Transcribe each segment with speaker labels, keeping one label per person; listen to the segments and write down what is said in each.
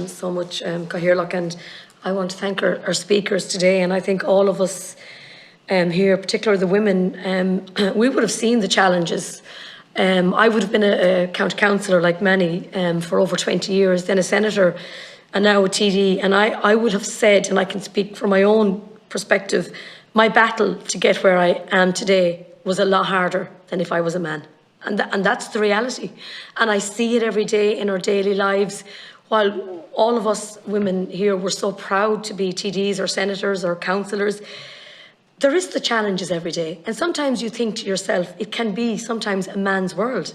Speaker 1: so much, Cathaoirleach, and I want to thank our speakers today, and I think all of us here, particularly the women, we would have seen the challenges. I would have been a county councillor like many for over 20 years, then a senator and now a TD, and I would have said, and I can speak from my own perspective, my battle to get where I am today was a lot harder than if I was a man. And that's the reality. And I see it every day in our daily lives. While all of us women here were so proud to be TDs or senators or councillors, there is the challenges every day. And sometimes you think to yourself, it can be sometimes a man's world.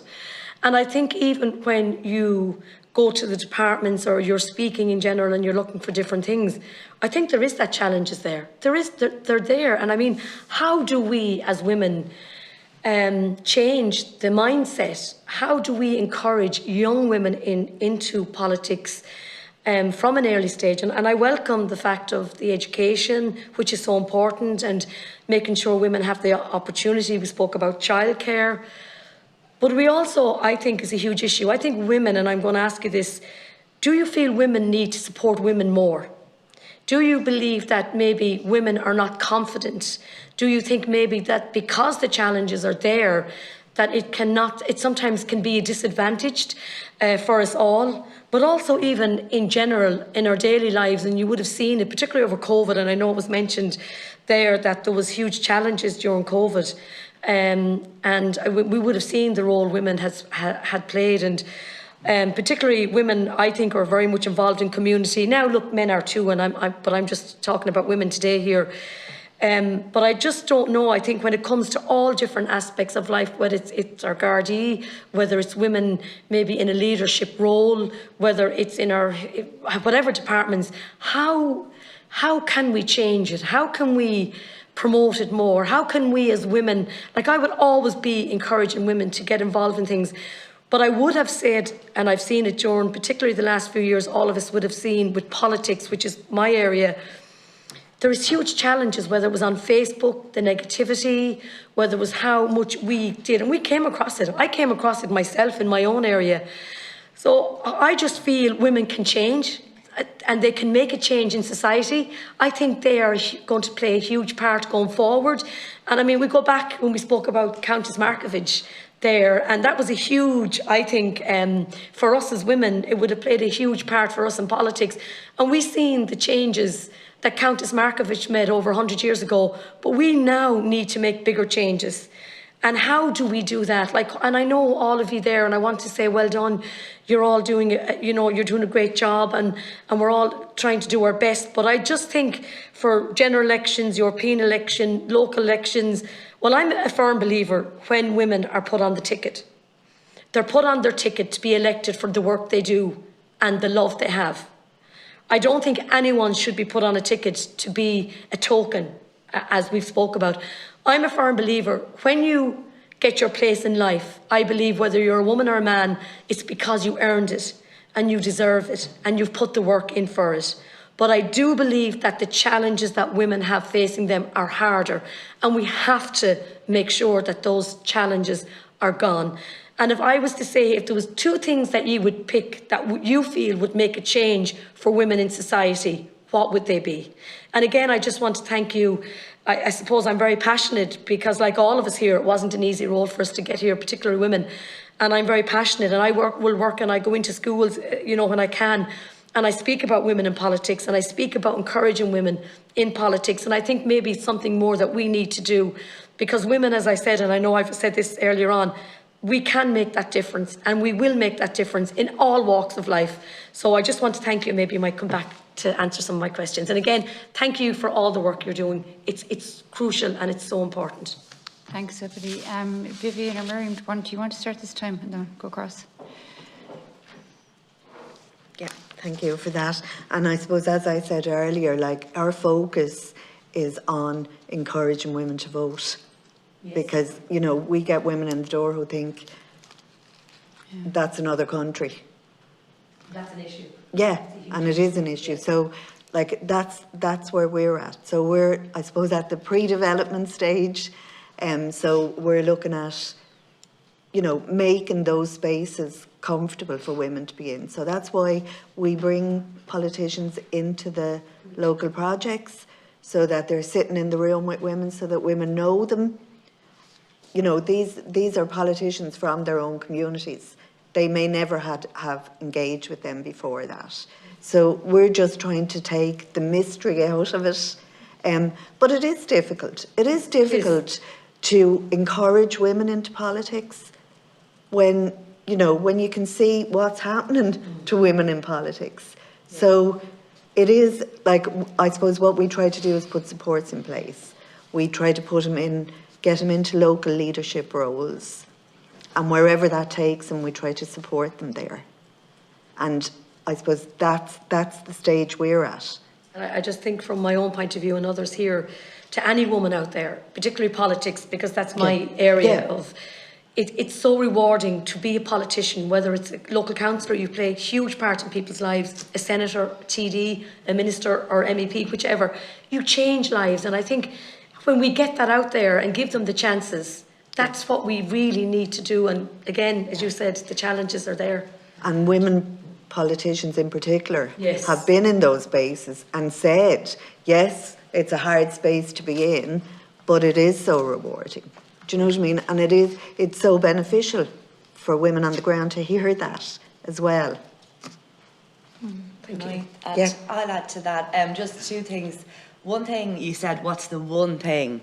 Speaker 1: And I think even when you go to the departments or you're speaking in general and you're looking for different things, I think there is that challenges there. They're there. And I mean, how do we as women change the mindset? How do we encourage young women into politics from an early stage? And I welcome the fact of the education, which is so important, and making sure women have the opportunity. We spoke about childcare. But we also, I think, is a huge issue. I think women, and I'm going to ask you this, do you feel women need to support women more? Do you believe that maybe women are not confident? Do you think maybe that because the challenges are there, that it sometimes can be disadvantaged for us all, but also even in general in our daily lives? And you would have seen it, particularly over COVID, and I know it was mentioned there that there was huge challenges during COVID. And we would have seen the role women had played, and particularly women, I think, are very much involved in community. Now, look, men are too, but I'm just talking about women today here. But I just don't know. I think when it comes to all different aspects of life, whether it's our Gardaí, whether it's women maybe in a leadership role, whether it's in our whatever departments, how can we change it? How can we promote it more? How can we as women, like I would always be encouraging women to get involved in things, but I would have said, and I've seen it during particularly the last few years, all of us would have seen with politics, which is my area, there is huge challenges, whether it was on Facebook, the negativity, whether it was how much we did, and we came across it. I came across it myself in my own area. So I just feel women can change, and they can make a change in society. I think they are going to play a huge part going forward. And I mean, we go back when we spoke about Countess Markievicz there, and that was a huge, I think, for us as women, it would have played a huge part for us in politics. And we've seen the changes that Countess Markievicz made over 100 years ago, but we now need to make bigger changes. And how do we do that? And I know all of you there, and I want to say well done. You're all doing, you're doing a great job, and we're all trying to do our best. But I just think for general elections, European election, local elections, well, I'm a firm believer when women are put on the ticket. They're put on their ticket to be elected for the work they do and the love they have. I don't think anyone should be put on a ticket to be a token, as we've spoke about. I'm a firm believer, when you get your place in life, I believe whether you're a woman or a man, it's because you earned it and you deserve it and you've put the work in for it. But I do believe that the challenges that women have facing them are harder, and we have to make sure that those challenges are gone. And if I was to say, if there was two things that you would pick that you feel would make a change for women in society, what would they be? And again, I just want to thank you. I suppose I'm very passionate because, like all of us here, it wasn't an easy road for us to get here, particularly women. And I'm very passionate, and I will work and I go into schools, when I can. And I speak about women in politics, and I speak about encouraging women in politics. And I think maybe it's something more that we need to do, because women, as I said, and I know I've said this earlier on, we can make that difference, and we will make that difference in all walks of life. So I just want to thank you. Maybe you might come back to answer some of my questions. And again, thank you for all the work you're doing. It's crucial and it's so important.
Speaker 2: Thanks, everybody. Vivian or Miriam, do you want to start this time and then go across?
Speaker 3: Yeah, thank you for that. And I suppose, as I said earlier, our focus is on encouraging women to vote. Yes. Because, we get women in the door who think that's another country.
Speaker 1: That's an issue.
Speaker 3: Yeah, and it is an issue. So, that's where we're at. So we're, I suppose, at the pre-development stage. So we're looking at, making those spaces comfortable for women to be in. So that's why we bring politicians into the local projects, so that they're sitting in the room with women, so that women know them. You know, these are politicians from their own communities. They may never have engaged with them before that. So we're just trying to take the mystery out of it. But it is difficult. It is difficult to encourage women into politics when, you know, when you can see what's happening to women in politics. So it is, like, I suppose what we try to do is put supports in place. We try to put them in, get them into local leadership roles, and wherever that takes them, we try to support them there. And I suppose that's the stage we're at.
Speaker 1: I just think from my own point of view and others here, to any woman out there, particularly politics, because that's my area of, it's so rewarding to be a politician, whether it's a local councillor, you play a huge part in people's lives, a senator, a TD, a minister or MEP, whichever, you change lives. And I think when we get that out there and give them the chances, that's what we really need to do. And again, as you said, the challenges are there.
Speaker 3: And women politicians in particular have been in those spaces and said, yes, it's a hard space to be in, but it is so rewarding. Do you know what I mean? And it's so beneficial for women on the ground to hear that as well.
Speaker 1: Thank you.
Speaker 4: I'll add to that. Just two things. One thing you said, what's the one thing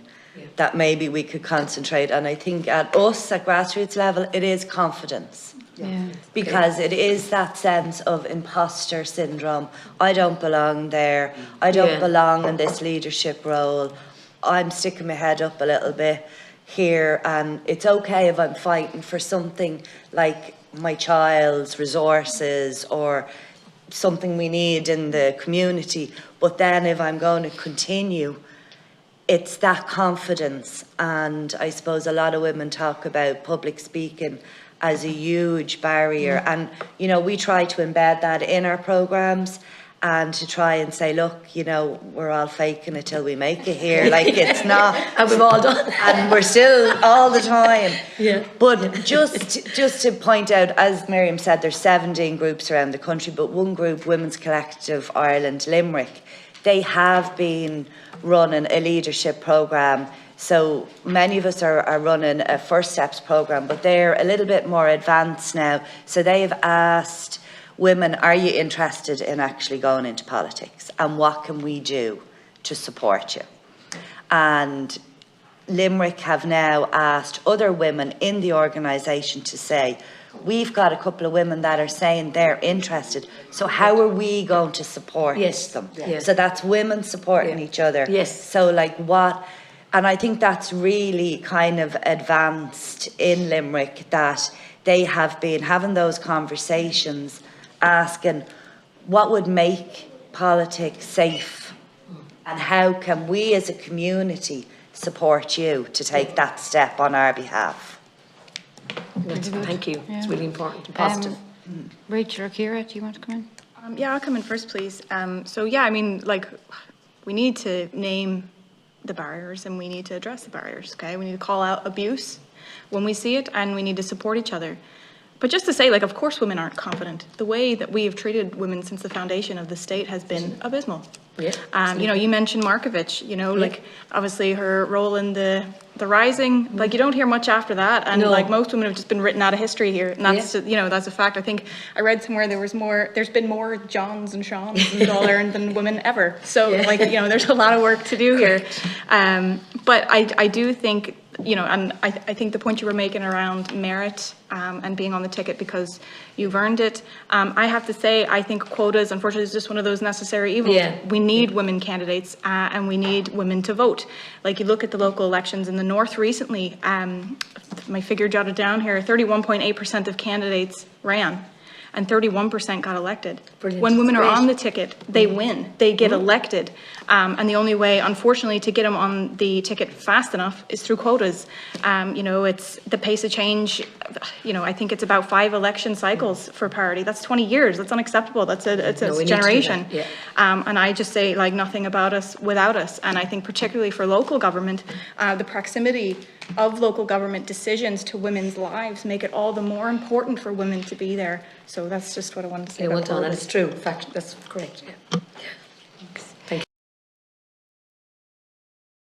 Speaker 4: that maybe we could concentrate on? I think at us, at grassroots level, it is confidence. Because it is that sense of imposter syndrome. I don't belong there. I don't belong in this leadership role. I'm sticking my head up a little bit here, and it's okay if I'm fighting for something like my child's resources or something we need in the community. But then if I'm going to continue, it's that confidence. And I suppose a lot of women talk about public speaking as a huge barrier. And, you know, we try to embed that in our programmes and to try and say, look, you know, we're all faking it till we make it here. Like, it's not.
Speaker 1: And we've all done.
Speaker 4: And we're still all the time. But just to point out, as Miriam said, there's 17 groups around the country, but one group, Women's Collective Ireland Limerick, they have been running a leadership programme. So many of us are running a First Steps programme, but they're a little bit more advanced now. So they've asked women, are you interested in actually going into politics? And what can we do to support you? And Limerick have now asked other women in the organisation to say, we've got a couple of women that are saying they're interested, so how are we going to support them? So that's women supporting each other. So like what... And I think that's really kind of advanced in Limerick, that they have been having those conversations, asking what would make politics safe and how can we as a community support you to take that step on our behalf.
Speaker 1: Thank you. It's really important and positive.
Speaker 2: Rachel or Ciara, do you want to come in?
Speaker 5: Yeah, I'll come in first, please. So yeah, I mean, like, we need to name the barriers and we need to address the barriers, okay? We need to call out abuse when we see it and we need to support each other. But just to say, like, of course women aren't confident. The way that we have treated women since the foundation of the state has been abysmal. You know, you mentioned Markovich, you know, like, obviously her role in the Rising, like, you don't hear much after that. And like, most women have just been written out of history here. And that's, you know, that's a fact. I think I read somewhere there's been more Johns and Seans in All Ireland than women ever. So like, you know, there's a lot of work to do here. But I do think, you know, and I think the point you were making around merit and being on the ticket because you've earned it. I have to say, I think quotas, unfortunately, is just one of those necessary evils. We need women candidates and we need women to vote. Like, you look at the local elections in the North recently, my figure jotted down here, 31.8% of candidates ran. And 31% got elected. Brilliant. When women are on the ticket, they win. They get elected. And the only way, unfortunately, to get them on the ticket fast enough is through quotas. You know, it's the pace of change you know, I think it's about 5 election cycles for parity. That's 20 years. That's unacceptable. It's
Speaker 1: No, we
Speaker 5: a
Speaker 1: need to do
Speaker 5: generation.
Speaker 1: that, yeah.
Speaker 5: And I just say, like, nothing about us without us. And I think particularly for local government, the proximity of local government decisions to women's lives make it all the more important for women to be there. So that's just what I wanted to say.
Speaker 1: They
Speaker 5: about
Speaker 1: went on, and
Speaker 5: Corbyn.
Speaker 1: it's true. In fact, that's correct. Yeah.